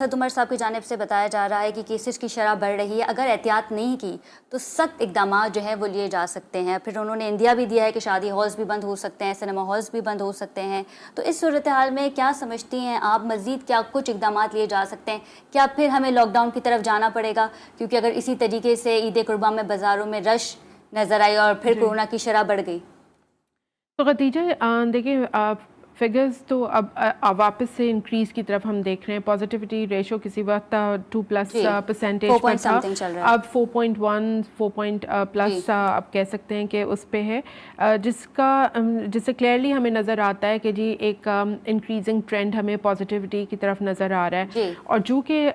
اسد عمر صاحب کی جانب سے بتایا جا رہا ہے کہ کیسز کی شرح بڑھ رہی ہے، اگر احتیاط نہیں کی تو سخت اقدامات جو ہیں وہ لیے جا سکتے ہیں۔ پھر انہوں نے اندیا بھی دیا ہے کہ شادی ہالز بھی بند ہو سکتے ہیں، سنیما ہالز بھی بند ہو سکتے ہیں۔ تو اس صورتحال میں کیا سمجھتی ہیں آپ، مزید کیا کچھ اقدامات لیے جا سکتے ہیں؟ کیا پھر ہمیں لاک ڈاؤن کی طرف جانا پڑے گا؟ کیونکہ اگر اسی طریقے سے عید قربان میں بازاروں میں رش نظر آئی اور پھر کورونا کی شرح بڑھ گئی۔ تو خدیجہ دیکھیں، فگرز تو اب واپس سے انکریز کی طرف ہم دیکھ رہے ہیں۔ پازیٹیوٹی ریشو کسی وقت 2+ پر تھا، اب 4.1 4+ آپ کہہ سکتے ہیں کہ اس پہ ہے، جس سے کلیئرلی ہمیں نظر آتا ہے کہ جی ایک انکریزنگ ٹرینڈ ہمیں پازیٹیوٹی کی طرف نظر آ رہا ہے۔ اور جو کہ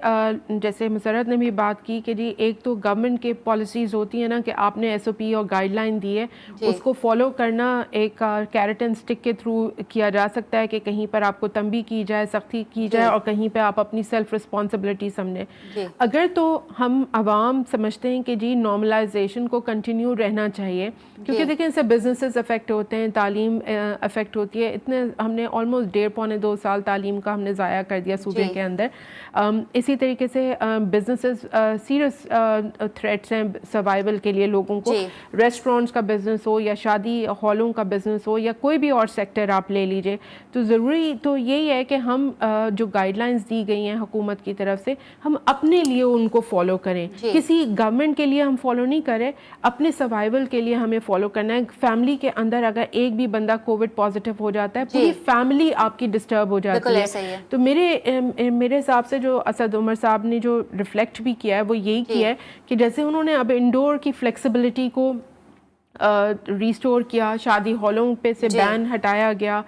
جیسے مسرت نے بھی بات کی کہ جی ایک تو گورنمنٹ کے پالیسیز ہوتی ہیں نا کہ آپ نے SOP اور گائیڈ لائن دی ہے، اس کو فالو کرنا ایک کیرٹ اینڈ اسٹک کے تھرو کیا جا سکتا ہے کہ کہیں پر آپ کو تنبیہ کی جائے، سختی کی جائے، اور کہیں پہ آپ اپنی سیلف رسپانسبلٹی سمجھیں۔ اگر تو ہم عوام سمجھتے ہیں کہ جی نارملائزیشن کو کنٹینیو رہنا چاہیے، کیونکہ دیکھیں اس سے بزنسز افیکٹ ہوتے ہیں، تعلیم افیکٹ ہوتی ہے، اتنے ہم نے آلموسٹ 1.5-2 سال تعلیم کا ہم نے ضائع کر دیا صوبے کے اندر۔ اسی طریقے سے بزنسز سیریس تھریٹس ہیں سروائیول کے لیے لوگوں کو، ریسٹورینٹس کا بزنس ہو یا شادی ہالوں کا بزنس ہو یا کوئی بھی اور سیکٹر آپ لے لیجئے، تو ضروری تو یہی ہے کہ ہم جو گائیڈ لائنز دی گئی ہیں حکومت کی طرف سے، ہم اپنے لیے ان کو فالو کریں۔ کسی گورنمنٹ کے لیے ہم فالو نہیں کریں، اپنے سروائیول کے لیے ہمیں فالو کرنا ہے۔ فیملی کے اندر اگر ایک بھی بندہ کووڈ پازیٹیو ہو جاتا ہے، پوری فیملی آپ کی ڈسٹرب ہو جاتی ہے۔ تو میرے حساب سے جو اسد عمر صاحب نے جو ریفلیکٹ بھی کیا ہے وہ یہی کیا ہے کہ جیسے انہوں نے اب انڈور کی فلیکسیبلٹی کو ریسٹور کیا، شادی ہالوں پہ سے بین ہٹایا گیا،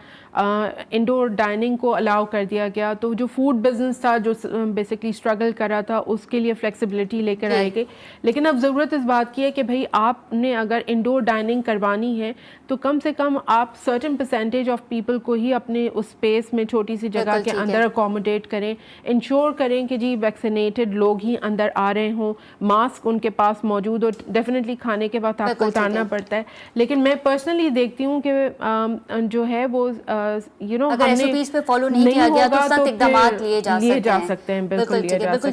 انڈور ڈائننگ کو الاؤ کر دیا گیا، تو جو فوڈ بزنس تھا جو بیسکلی اسٹرگل کر رہا تھا اس کے لیے فلیکسیبلٹی لے کر آئی گئی۔ لیکن اب ضرورت اس بات کی ہے کہ بھئی آپ نے اگر انڈور ڈائننگ کروانی ہے تو کم سے کم آپ سرٹن پرسنٹیج آف پیپل کو ہی اپنے اس اسپیس میں چھوٹی سی جگہ کے اندر اکوموڈیٹ کریں، انشور کریں کہ جی ویکسینیٹڈ لوگ ہی اندر آ رہے ہوں، ماسک ان کے پاس موجود ہو۔ ڈیفینیٹلی کھانے کے بعد آپ کو اتارنا پڑتا ہے، لیکن میں پرسنلی دیکھتی ہوں کہ جو ہے وہ اگر SOPs پہ فالو نہیں کیا گیا تو سخت اقدامات لیے جا سکتے ہیں۔ بالکل لیے جا سکتے ہیں۔